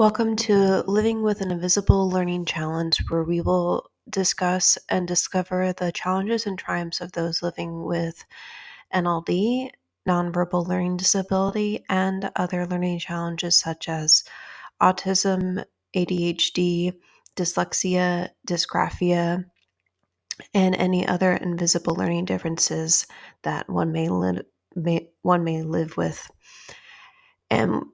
Welcome to Living with an Invisible Learning Challenge, where we will discuss and discover the challenges and triumphs of those living with NLD, nonverbal learning disability, and other learning challenges such as autism, ADHD, dyslexia, dysgraphia, and any other invisible learning differences that one may live with. And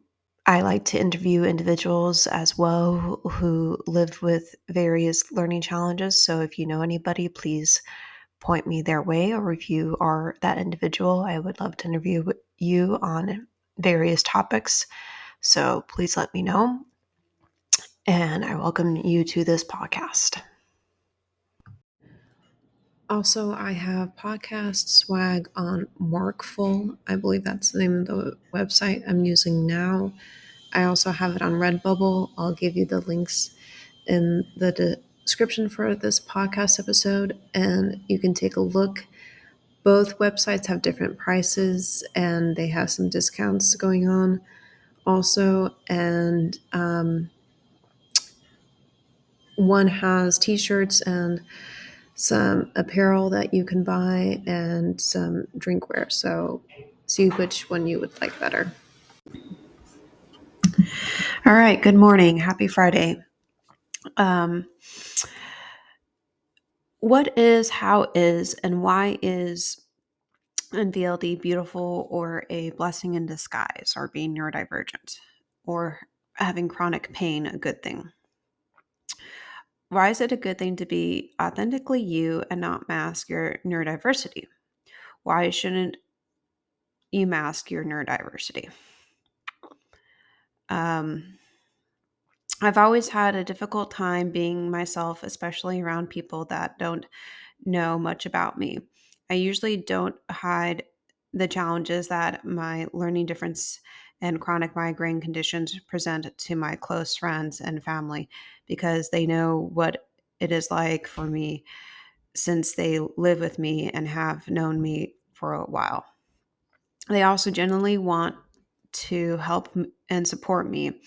I like to interview individuals as well who live with various learning challenges. So if you know anybody, please point me their way, or if you are that individual, I would love to interview you on various topics. So please let me know. And I welcome you to this podcast. Also, I have podcast swag on Markful. I believe that's the name of the website I'm using now. I also have it on Redbubble. I'll give you the links in the description for this podcast episode, and you can take a look. Both websites have different prices, and they have some discounts going on also. And one has t-shirts and some apparel that you can buy and some drinkware. So see which one you would like better. All right. Good morning. Happy Friday. What is, how is, and why is NVLD beautiful or a blessing in disguise, or being neurodivergent or having chronic pain a good thing? Why is it a good thing to be authentically you and not mask your neurodiversity? Why shouldn't you mask your neurodiversity? I've always had a difficult time being myself, especially around people that don't know much about me. I usually don't hide the challenges that my learning difference and chronic migraine conditions present to my close friends and family, because they know what it is like for me since they live with me and have known me for a while. They also generally want to help and support me.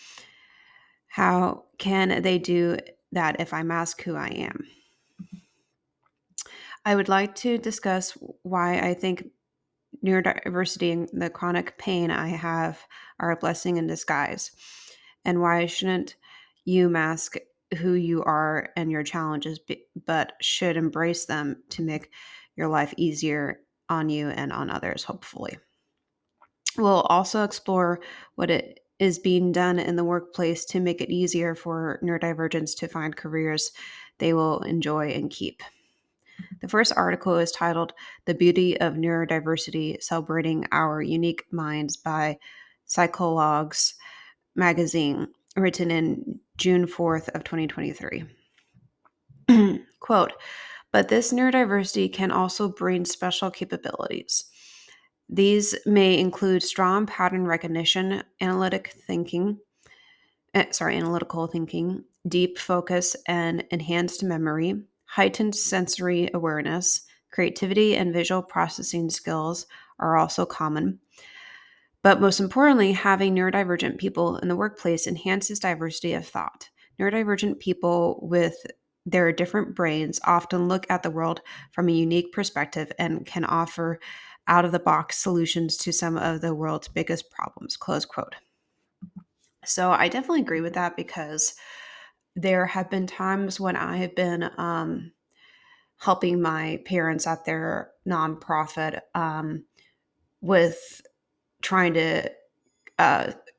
How can they do that if I mask who I am? I would like to discuss why I think neurodiversity and the chronic pain I have are a blessing in disguise, and why shouldn't you mask who you are and your challenges, but should embrace them to make your life easier on you and on others, hopefully. We'll also explore what it is being done in the workplace to make it easier for neurodivergents to find careers they will enjoy and keep. The first article is titled "The Beauty of Neurodiversity: Celebrating Our Unique Minds" by Psychologues magazine, written in June 4th of 2023. Quote, "But this neurodiversity can also bring special capabilities. These may include strong pattern recognition, analytical thinking, deep focus and enhanced memory, heightened sensory awareness, creativity, and visual processing skills are also common. But most importantly, having neurodivergent people in the workplace enhances diversity of thought. Neurodivergent people with their different brains often look at the world from a unique perspective and can offer out-of-the-box solutions to some of the world's biggest problems," close quote. So I definitely agree with that, because there have been times when I have been helping my parents at their nonprofit with trying to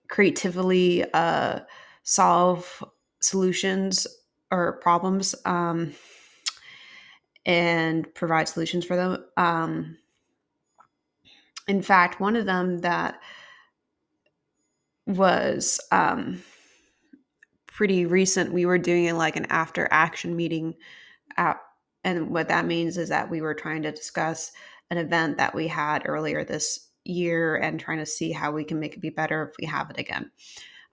creatively solve solutions or problems, and provide solutions for them. In fact, one of them that was pretty recent, we were doing like an after action meeting. And what that means is that we were trying to discuss an event that we had earlier this year and trying to see how we can make it be better if we have it again.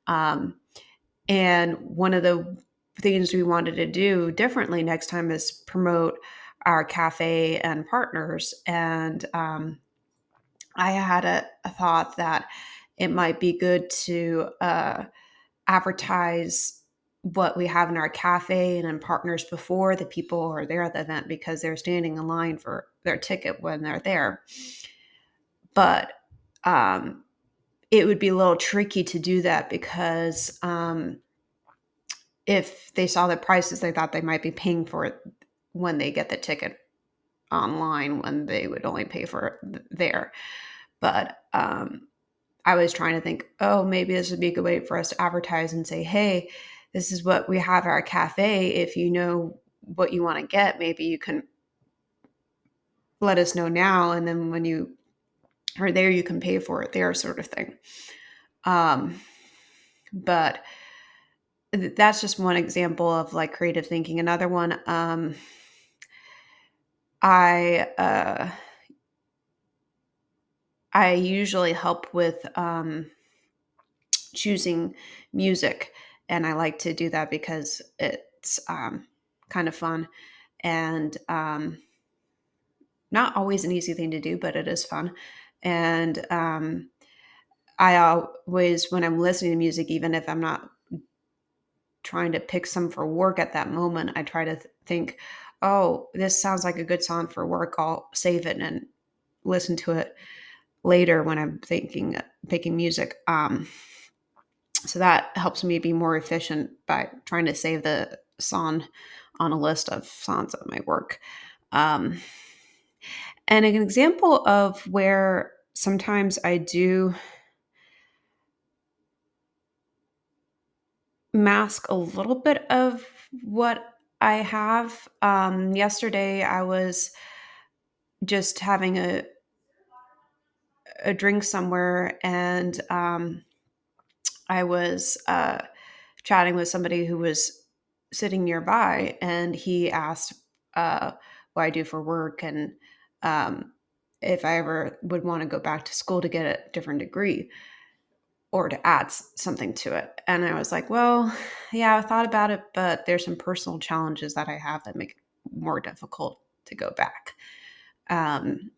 And one of the things we wanted to do differently next time is promote our cafe and partners. And I had a thought that it might be good to advertise what we have in our cafe and in partners before the people are there at the event, because they're standing in line for their ticket when they're there. But it would be a little tricky to do that, because if they saw the prices, they thought they might be paying for it when they get the ticket online, when they would only pay for it there. But I was trying to think, oh, maybe this would be a good way for us to advertise and say, hey, this is what we have at our cafe. If you know what you want to get, maybe you can let us know now. And then when you are there, you can pay for it there, sort of thing. But that's just one example of like creative thinking. Another one, I usually help with choosing music, and I like to do that because it's kind of fun, and not always an easy thing to do, but it is fun. And I always, when I'm listening to music, even if I'm not trying to pick some for work at that moment, I try to think, oh, this sounds like a good song for work. I'll save it and listen to it later when I'm picking music. So that helps me be more efficient by trying to save the song on a list of songs that might work. And an example of where sometimes I do mask a little bit of what I have. Yesterday, I was just having a drink somewhere, and I was chatting with somebody who was sitting nearby, and he asked what I do for work, and if I ever would want to go back to school to get a different degree or to add something to it. And I was like, well, yeah, I thought about it, but there's some personal challenges that I have that make it more difficult to go back. And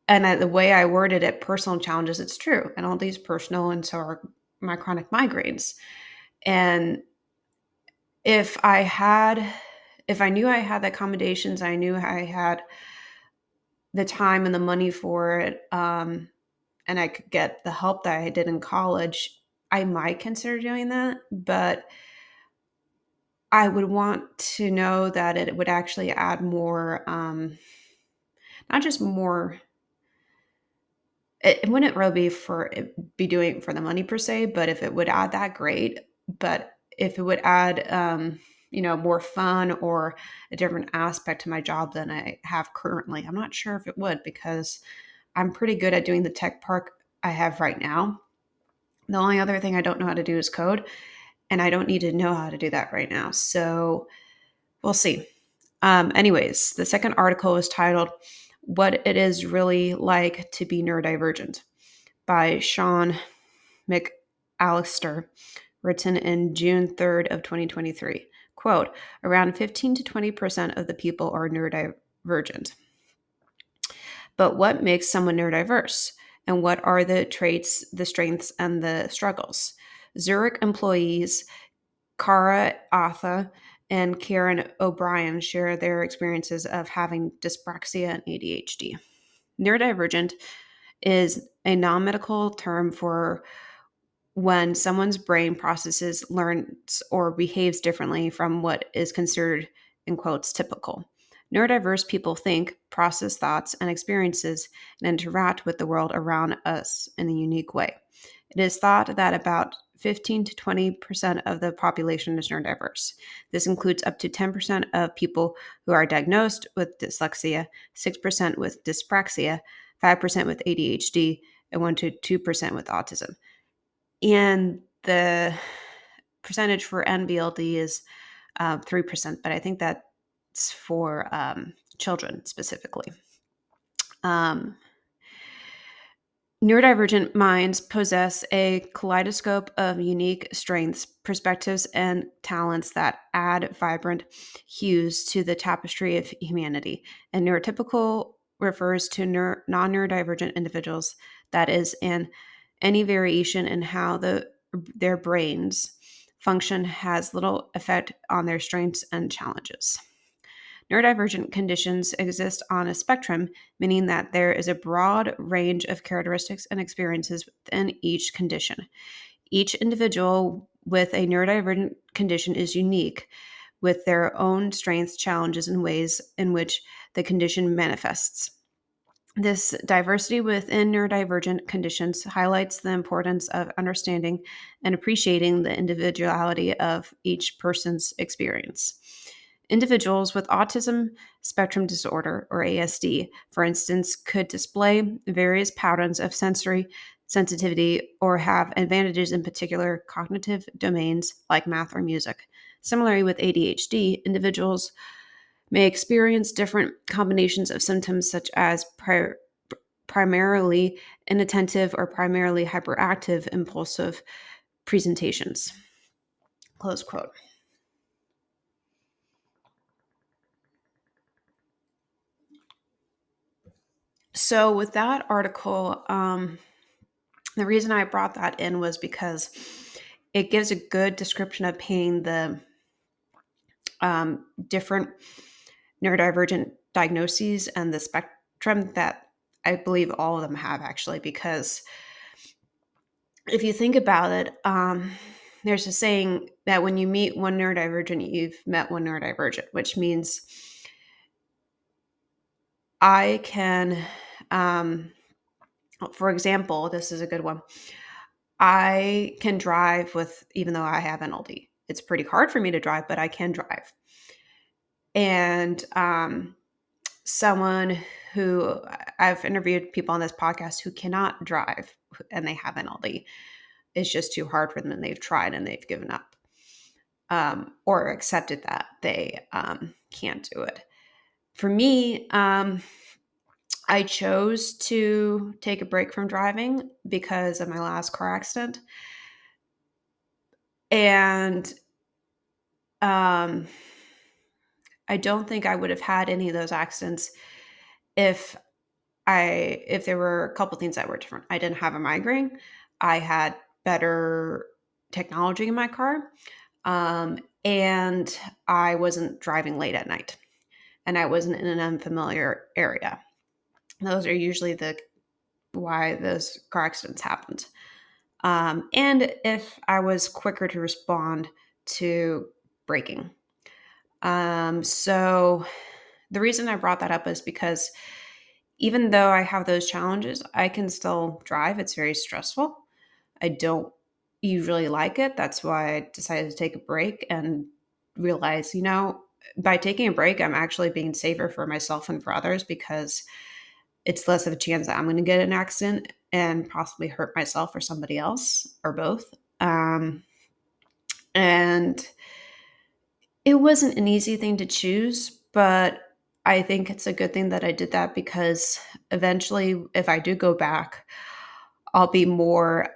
the way I worded it, personal challenges, it's true. And all these personal, and so are my chronic migraines. And if I knew I had the accommodations, I knew I had the time and the money for it, and I could get the help that I did in college, I might consider doing that. But I would want to know that it would actually add more, not just more. It wouldn't really be doing it for the money per se, but if it would add that, great. But if it would add, more fun or a different aspect to my job than I have currently, I'm not sure if it would, because I'm pretty good at doing the tech part I have right now. The only other thing I don't know how to do is code, and I don't need to know how to do that right now. So we'll see. Anyways, the second article is titled "What It Is Really Like to Be Neurodivergent" by Sean McAllister, written in June 3rd of 2023. Quote, around 15 to 20% of the people are neurodivergent. But what makes someone neurodiverse? And what are the traits, the strengths, and the struggles? Zurich employees Cara Atha and Karen O'Brien share their experiences of having dyspraxia and ADHD. Neurodivergent is a non-medical term for when someone's brain processes, learns, or behaves differently from what is considered, in quotes, typical. Neurodiverse people think, process thoughts and experiences, and interact with the world around us in a unique way. It is thought that about 15 to 20% of the population is neurodiverse. This includes up to 10% of people who are diagnosed with dyslexia, 6% with dyspraxia, 5% with ADHD, and 1 to 2% with autism. And the percentage for NBLD is 3%, but I think that's for children specifically. Neurodivergent minds possess a kaleidoscope of unique strengths, perspectives, and talents that add vibrant hues to the tapestry of humanity. And neurotypical refers to non-neurodivergent individuals, that is, in any variation in how their brains function has little effect on their strengths and challenges. Neurodivergent conditions exist on a spectrum, meaning that there is a broad range of characteristics and experiences within each condition. Each individual with a neurodivergent condition is unique with their own strengths, challenges, and ways in which the condition manifests. This diversity within neurodivergent conditions highlights the importance of understanding and appreciating the individuality of each person's experience. Individuals with autism spectrum disorder, or ASD, for instance, could display various patterns of sensory sensitivity or have advantages in particular cognitive domains like math or music. Similarly, with ADHD, individuals may experience different combinations of symptoms such as primarily inattentive or primarily hyperactive impulsive presentations. Close quote. So, with that article, the reason I brought that in was because it gives a good description of pain, the different neurodivergent diagnoses and the spectrum that I believe all of them have, actually, because if you think about it, there's a saying that when you meet one neurodivergent, you've met one neurodivergent, which means I can, for example, this is a good one. I can drive with, even though I have NLD. It's pretty hard for me to drive, but I can drive. And someone who I've interviewed people on this podcast who cannot drive and they have NLD. It's just too hard for them and they've tried and they've given up or accepted that they can't do it. For me, I chose to take a break from driving because of my last car accident. And I don't think I would have had any of those accidents if there were a couple things that were different. I didn't have a migraine. I had better technology in my car. And I wasn't driving late at night. And I wasn't in an unfamiliar area. Those are usually why those car accidents happened. And if I was quicker to respond to braking. So the reason I brought that up is because even though I have those challenges, I can still drive. It's very stressful. I don't usually like it. That's why I decided to take a break and realize, by taking a break, I'm actually being safer for myself and for others because it's less of a chance that I'm going to get in an accident and possibly hurt myself or somebody else or both. And it wasn't an easy thing to choose, but I think it's a good thing that I did that because eventually, if I do go back, I'll be more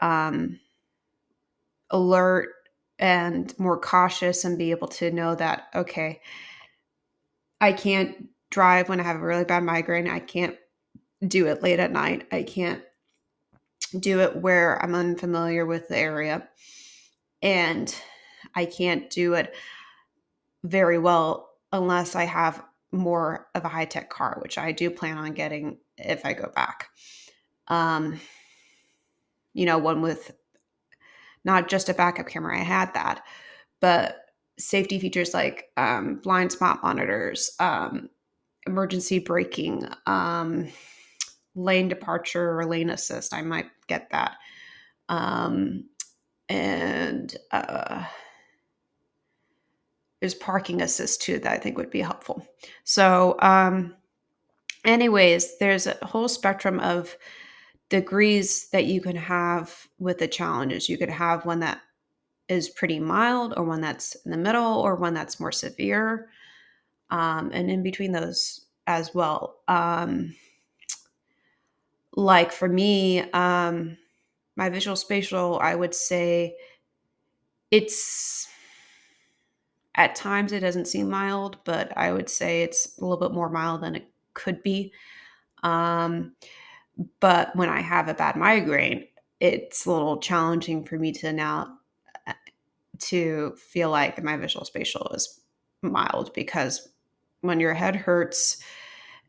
alert and more cautious and be able to know that, okay, I can't drive when I have a really bad migraine. I can't do it late at night. I can't do it where I'm unfamiliar with the area. And I can't do it very well unless I have more of a high-tech car, which I do plan on getting if I go back. One with not just a backup camera. I had that, but safety features like blind spot monitors, emergency braking, lane departure or lane assist. I might get that. And there's parking assist too that I think would be helpful. So anyways, there's a whole spectrum of degrees that you can have with the challenges. You could have one that is pretty mild or one that's in the middle or one that's more severe. And in between those as well. Like for me, my visual spatial, I would say it's at times it doesn't seem mild, but I would say it's a little bit more mild than it could be. But when I have a bad migraine, it's a little challenging for me to now to feel like my visual spatial is mild, because when your head hurts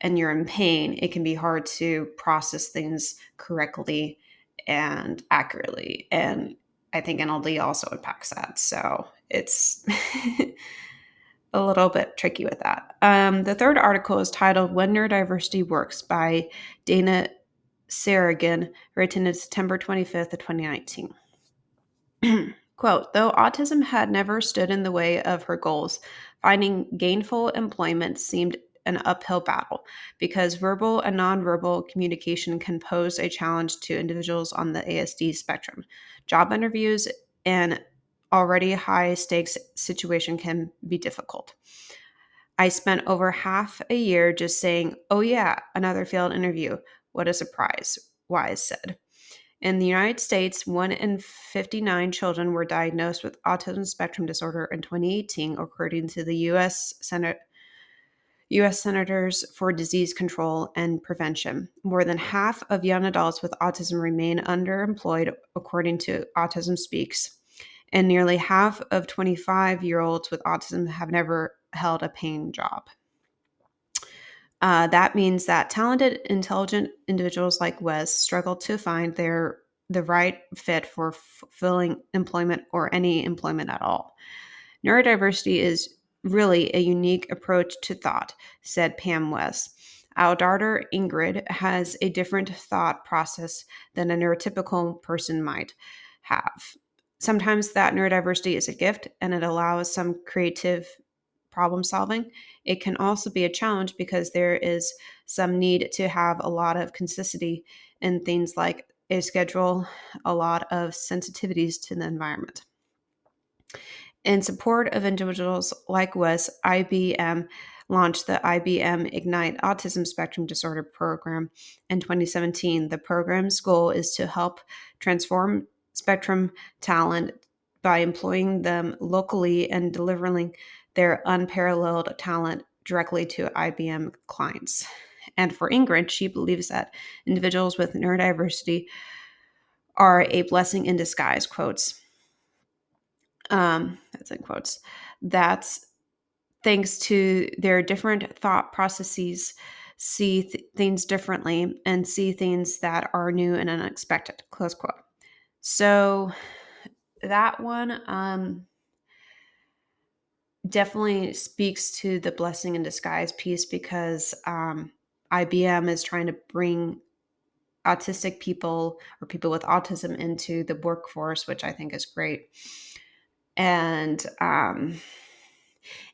and you're in pain, it can be hard to process things correctly and accurately. And I think NLD also impacts that. So it's a little bit tricky with that. The third article is titled When Neurodiversity Works by Dana Saragin, written in September 25th of 2019. Quote, though autism had never stood in the way of her goals, finding gainful employment seemed an uphill battle because verbal and nonverbal communication can pose a challenge to individuals on the ASD spectrum. Job interviews and already high stakes situation can be difficult. I spent over half a year just saying, oh yeah, another failed interview. What a surprise, Wise said. In the United States, 1 in 59 children were diagnosed with autism spectrum disorder in 2018, according to the U.S. Centers for Disease Control and Prevention. More than half of young adults with autism remain underemployed, according to Autism Speaks, and nearly half of 25-year-olds with autism have never held a paying job. That means that talented, intelligent individuals like Wes struggle to find the right fit for fulfilling employment or any employment at all. Neurodiversity is really a unique approach to thought, said Pam Wes. Our daughter Ingrid has a different thought process than a neurotypical person might have. Sometimes that neurodiversity is a gift and it allows some creative problem solving. It can also be a challenge because there is some need to have a lot of consistency in things like a schedule, a lot of sensitivities to the environment. In support of individuals like Wes, IBM launched the IBM Ignite Autism Spectrum Disorder Program in 2017. The program's goal is to help transform spectrum talent by employing them locally and delivering their unparalleled talent directly to IBM clients. And for Ingrid, she believes that individuals with neurodiversity are a blessing in disguise, quotes. That's in quotes. That's thanks to their different thought processes, see things differently and see things that are new and unexpected, close quote. So that one definitely speaks to the blessing in disguise piece, because IBM is trying to bring autistic people or people with autism into the workforce, which I think is great. And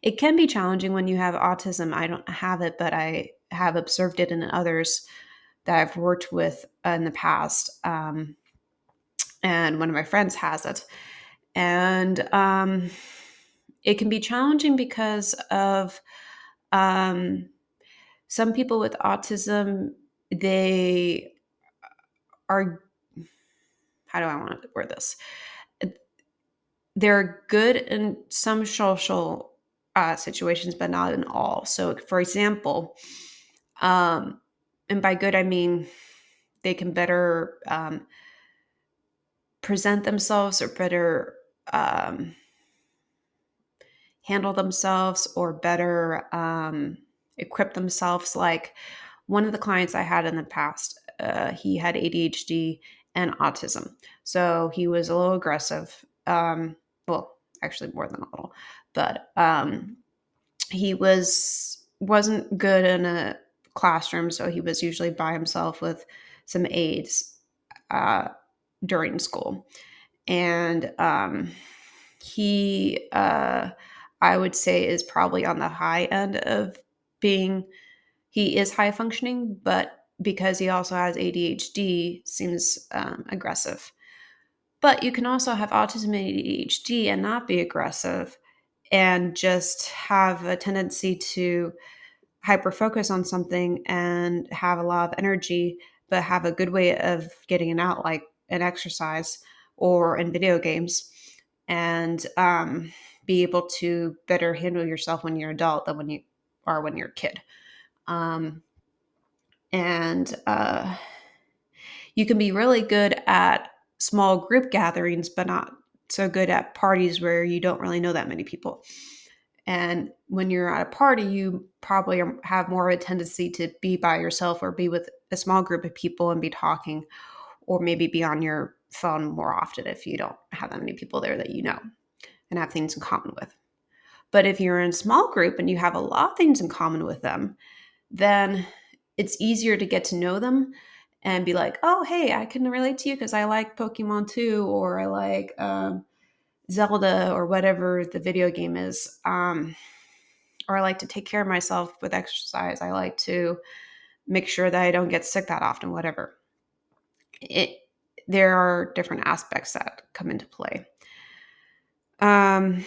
it can be challenging when you have autism. I don't have it, but I have observed it in others that I've worked with in the past. And one of my friends has it. And it can be challenging because of some people with autism, they are, how do I want to word this? They're good in some social situations, but not in all. So, for example, and by good, I mean they can better present themselves or better handle themselves or better equip themselves. Like one of the clients I had in the past, he had ADHD and autism. So he was a little aggressive. Well, actually more than a little, but he wasn't good in a classroom. So he was usually by himself with some aides during school. And he, I would say, is probably on the high end of being, he is high functioning, but because he also has ADHD, seems aggressive. But you can also have autism and ADHD and not be aggressive and just have a tendency to hyper focus on something and have a lot of energy, but have a good way of getting it out, like an exercise or in video games, and be able to better handle yourself when you're an adult than when you are when you're a kid. And you can be really good at small group gatherings, but not so good at parties where you don't really know that many people. And when you're at a party, you probably have more of a tendency to be by yourself or be with a small group of people and be talking, or maybe be on your phone more often if you don't have that many people there that you know and have things in common with. But if you're in a small group and you have a lot of things in common with them, then it's easier to get to know them and be like, oh, hey, I can relate to you because I like Pokemon too, or I like Zelda or whatever the video game is. Or I like to take care of myself with exercise. I like to make sure that I don't get sick that often, whatever. It, there are different aspects that come into play. Um,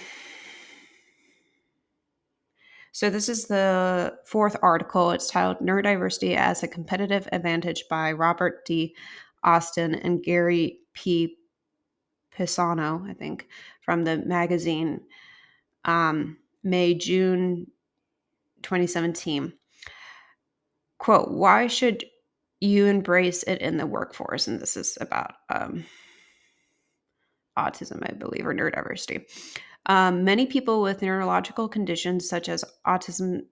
So this is the fourth article. It's titled Neurodiversity as a Competitive Advantage by Robert D. Austin and Gary P. Pisano, I think, from the magazine May-June 2017. Quote, why should you embrace it in the workforce? And this is about autism, I believe, or neurodiversity. Many people with neurological conditions such as autism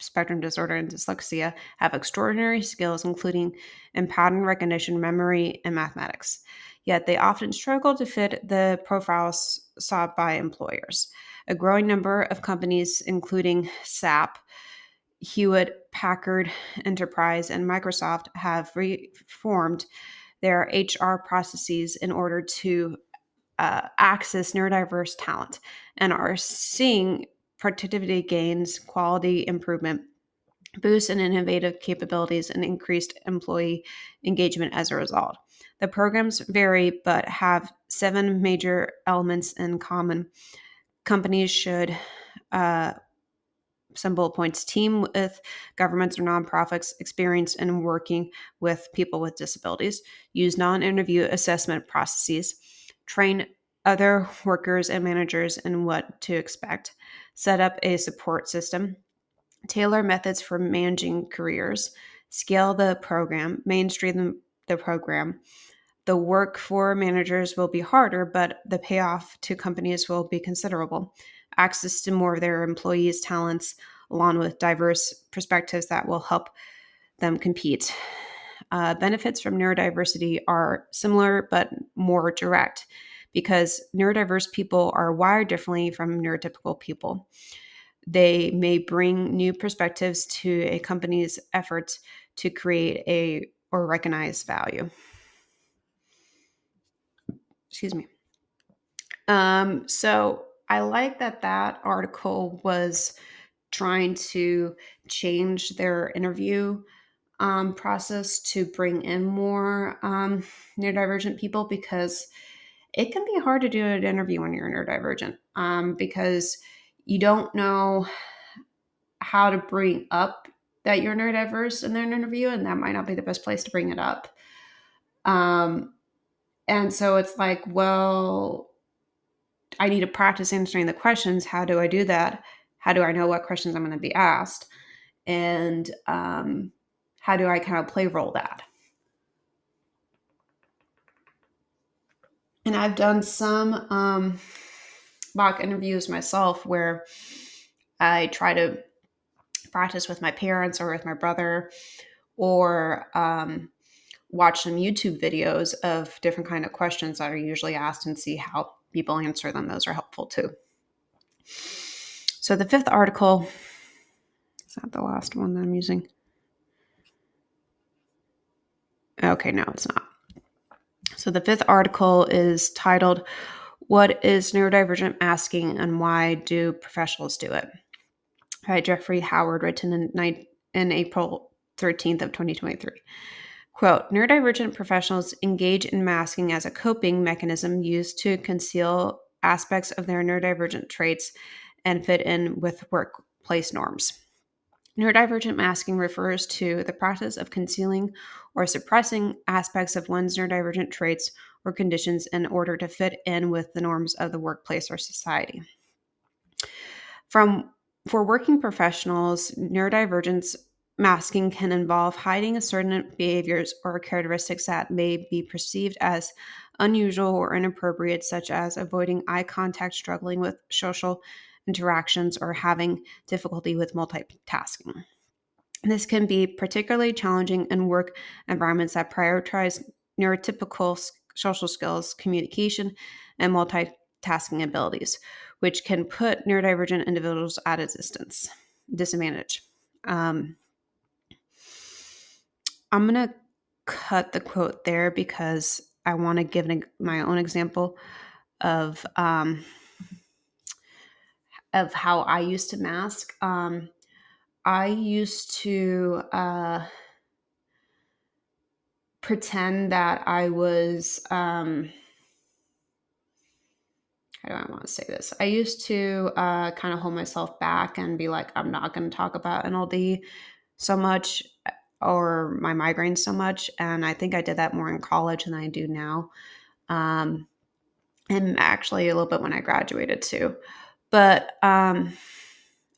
spectrum disorder and dyslexia have extraordinary skills, including in pattern recognition, memory, and mathematics. Yet they often struggle to fit the profiles sought by employers. A growing number of companies, including SAP, Hewlett Packard Enterprise, and Microsoft, have reformed their HR processes in order to access neurodiverse talent and are seeing productivity gains, quality improvement, boosts in innovative capabilities, and increased employee engagement as a result. The programs vary but have 7 major elements in common. Companies should some bullet points: team with governments or nonprofits experienced in working with people with disabilities, use non-interview assessment processes, train other workers and managers in what to expect, set up a support system, tailor methods for managing careers, scale the program, mainstream the program. The work for managers will be harder, but the payoff to companies will be considerable. Access to more of their employees' talents, along with diverse perspectives that will help them compete. Benefits from neurodiversity are similar but more direct because neurodiverse people are wired differently from neurotypical people. They may bring new perspectives to a company's efforts to create a or recognize value. Excuse me. So I like that article was trying to change their interview process to bring in more neurodivergent people, because it can be hard to do an interview when you're neurodivergent, because you don't know how to bring up that you're neurodiverse in an interview, and that might not be the best place to bring it up. And so it's like, well, I need to practice answering the questions. How do I do that? How do I know what questions I'm going to be asked? And how do I kind of play role that? And I've done some mock interviews myself where I try to practice with my parents or with my brother, or watch some YouTube videos of different kind of questions that are usually asked and see how people answer them. Those are helpful too. So the fifth article, is that the last one that I'm using? Okay, no, it's not. So the fifth article is titled, What is Neurodivergent Masking and Why Do Professionals Do It? By Jeffrey Howard, written in April 13th of 2023. Quote, neurodivergent professionals engage in masking as a coping mechanism used to conceal aspects of their neurodivergent traits and fit in with workplace norms. Neurodivergent masking refers to the process of concealing or suppressing aspects of one's neurodivergent traits or conditions in order to fit in with the norms of the workplace or society. For working professionals, neurodivergence masking can involve hiding certain behaviors or characteristics that may be perceived as unusual or inappropriate, such as avoiding eye contact, struggling with social interactions, or having difficulty with multitasking. This can be particularly challenging in work environments that prioritize neurotypical social skills, communication, and multitasking abilities, which can put neurodivergent individuals at a disadvantage. Um, I'm going to cut the quote there because I want to give my own example of how I used to mask. I used to pretend that I was, how do I want to say this? I used to kind of hold myself back and be like, I'm not going to talk about NLD so much or my migraine so much. And I think I did that more in college than I do now. Um, and actually a little bit when I graduated too. But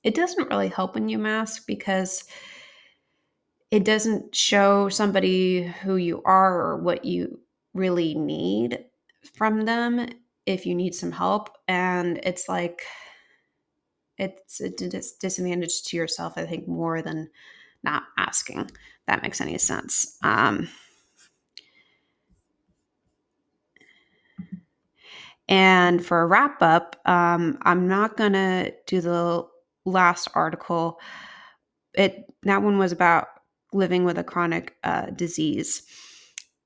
it doesn't really help when you mask because it doesn't show somebody who you are or what you really need from them if you need some help. And it's like, it's a disadvantage to yourself, I think, more than not asking. If that makes any sense. And for a wrap up, I'm not going to do the last article. That one was about living with a chronic disease.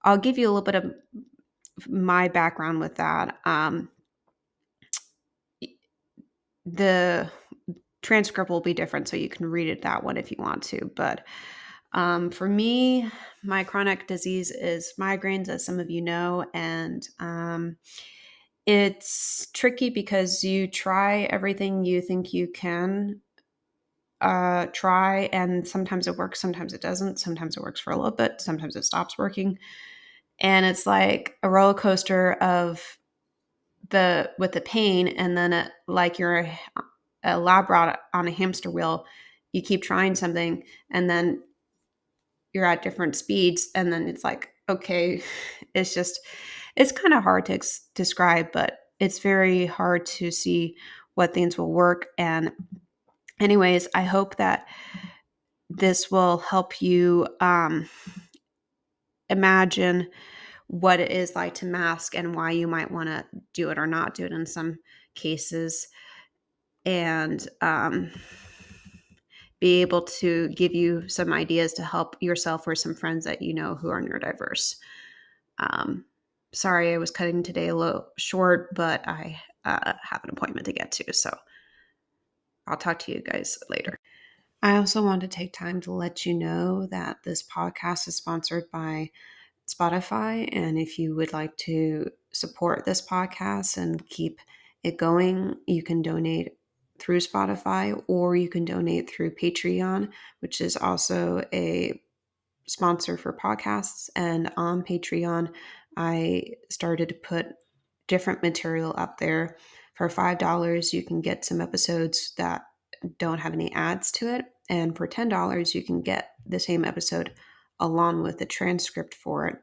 I'll give you a little bit of my background with that. The transcript will be different, so you can read it that one if you want to. But for me, my chronic disease is migraines, as some of you know, and it's tricky because you try everything you think you can try, and sometimes it works, sometimes it doesn't. Sometimes it works for a little bit, sometimes it stops working, and it's like a roller coaster of with the pain, and then like you're a lab rat on a hamster wheel. You keep trying something, and then you're at different speeds, and then it's like, okay, it's kind of hard to describe, but it's very hard to see what things will work. And anyways, I hope that this will help you imagine what it is like to mask and why you might want to do it or not do it in some cases, and be able to give you some ideas to help yourself or some friends that you know who are neurodiverse. Sorry, I was cutting today a little short, but I have an appointment to get to, so I'll talk to you guys later. I also want to take time to let you know that this podcast is sponsored by Spotify, and if you would like to support this podcast and keep it going, you can donate through Spotify, or you can donate through Patreon, which is also a sponsor for podcasts. And on Patreon, I started to put different material up there. For $5, you can get some episodes that don't have any ads to it. And for $10, you can get the same episode along with the transcript for it,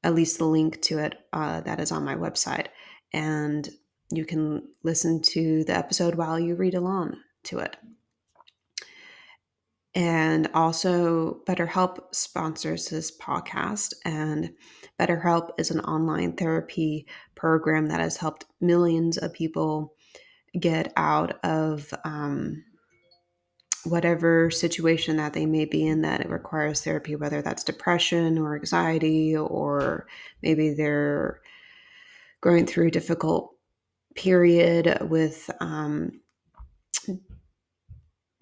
at least the link to it that is on my website. And you can listen to the episode while you read along to it. And also, BetterHelp sponsors this podcast, and BetterHelp is an online therapy program that has helped millions of people get out of whatever situation that they may be in that it requires therapy, whether that's depression or anxiety, or maybe they're going through a difficult period with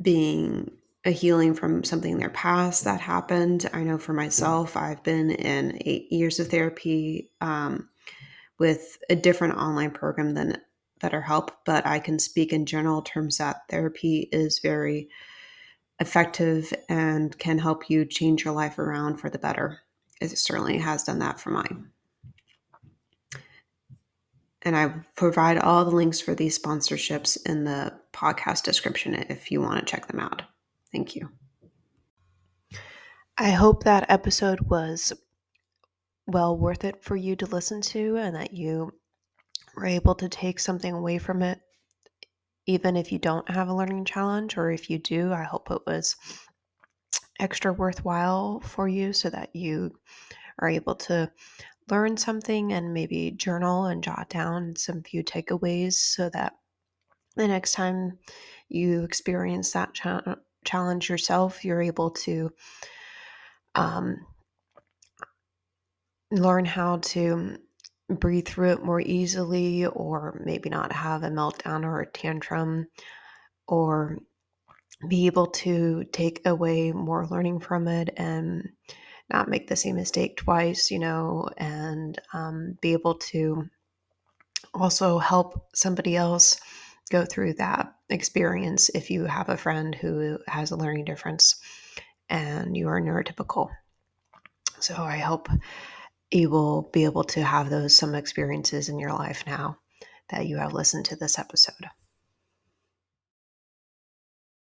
being a healing from something in their past that happened. I know for myself, I've been in 8 years of therapy with a different online program than BetterHelp, but I can speak in general terms that therapy is very effective and can help you change your life around for the better. It certainly has done that for mine. And I provide all the links for these sponsorships in the podcast description if you want to check them out. Thank you. I hope that episode was well worth it for you to listen to, and that you were able to take something away from it, even if you don't have a learning challenge, or if you do. I hope it was extra worthwhile for you so that you are able to learn something and maybe journal and jot down some few takeaways so that the next time you experience that challenge yourself, you're able to um, learn how to breathe through it more easily, or maybe not have a meltdown or a tantrum, or be able to take away more learning from it and not make the same mistake twice, and be able to also help somebody else go through that experience if you have a friend who has a learning difference and you are neurotypical. So I hope you will be able to have those some experiences in your life now that you have listened to this episode.